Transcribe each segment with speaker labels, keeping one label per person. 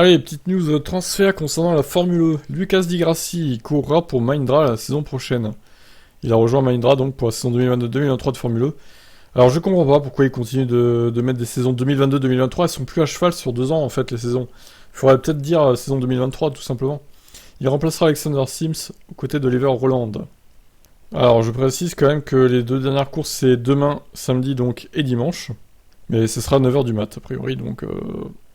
Speaker 1: Allez, petite news transfert concernant la Formule E. Lucas Di Grassi courra pour Mahindra la saison prochaine. Il a rejoint Mahindra donc pour la saison 2022-2023 de Formule E. Alors je comprends pas pourquoi ils continuent de mettre des saisons 2022-2023, elles sont plus à cheval sur 2 ans en fait les saisons. Il faudrait peut-être dire saison 2023 tout simplement. Il remplacera Alexander Sims aux côtés d'Oliver Roland. Alors je précise quand même que les 2 dernières courses c'est demain, samedi donc et dimanche. Mais ce sera 9h du mat a priori donc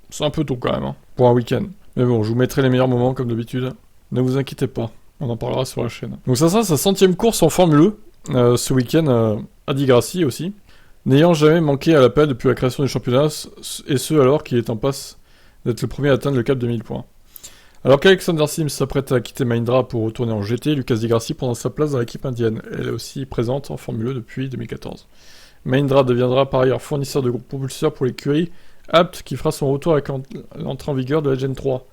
Speaker 1: c'est un peu tôt quand même hein, pour un week-end. Mais bon, je vous mettrai les meilleurs moments comme d'habitude. Ne vous inquiétez pas, on en parlera sur la chaîne. Donc ça sera sa 100e course en Formule E ce week-end à Di Grassi aussi. N'ayant jamais manqué à l'appel depuis la création du championnat, et ce alors qu'il est en passe d'être le premier à atteindre le cap de 1000 points. Alors qu'Alexander Sims s'apprête à quitter Mahindra pour retourner en GT, Lucas Di Grassi prendra sa place dans l'équipe indienne. Elle est aussi présente en Formule E depuis 2014. Mahindra deviendra par ailleurs fournisseur de groupes propulseurs pour l'écurie Abt qui fera son retour avec l'entrée en vigueur de la Gen 3.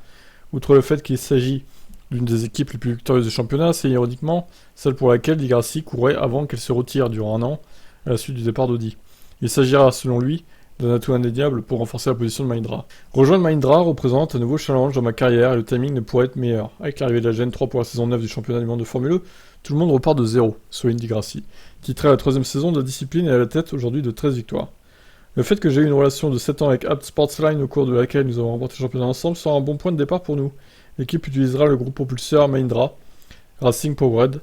Speaker 1: Outre le fait qu'il s'agit d'une des équipes les plus victorieuses du championnat, c'est ironiquement celle pour laquelle Di Grassi courait avant qu'elle se retire durant 1 an à la suite du départ d'Audi. Il s'agira, selon lui, d'un atout indéniable pour renforcer la position de Mahindra. Rejoindre Mahindra représente un nouveau challenge dans ma carrière et le timing ne pourrait être meilleur. Avec l'arrivée de la Gen 3 pour la saison 9 du championnat du monde de Formule E, tout le monde repart de zéro, souligne Di Grassi, titré à la 3ème saison de la discipline et à la tête aujourd'hui de 13 victoires. Le fait que j'ai eu une relation de 7 ans avec Abt Sportsline au cours de laquelle nous avons remporté le championnat ensemble sera un bon point de départ pour nous. L'équipe utilisera le groupe propulseur Mahindra, Racing Powered,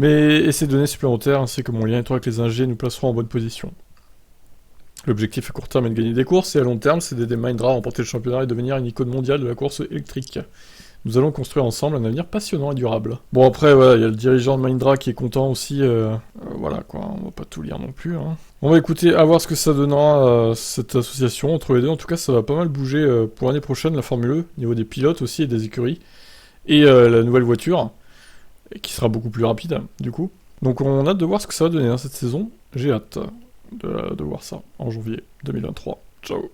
Speaker 1: et ces données supplémentaires ainsi que mon lien étroit avec les ingés nous placeront en bonne position. L'objectif à court terme est de gagner des courses et à long terme c'est d'aider Mahindra à remporter le championnat et devenir une icône mondiale de la course électrique. Nous allons construire ensemble un avenir passionnant et durable. Bon après voilà, il y a le dirigeant de Mahindra qui est content aussi, voilà quoi, on va pas tout lire non plus. Hein. On va écouter, à voir ce que ça donnera cette association entre les deux. En tout cas ça va pas mal bouger pour l'année prochaine la Formule E, au niveau des pilotes aussi et des écuries. Et la nouvelle voiture, qui sera beaucoup plus rapide du coup. Donc on a hâte de voir ce que ça va donner cette saison, j'ai hâte de voir ça en janvier 2023. Ciao.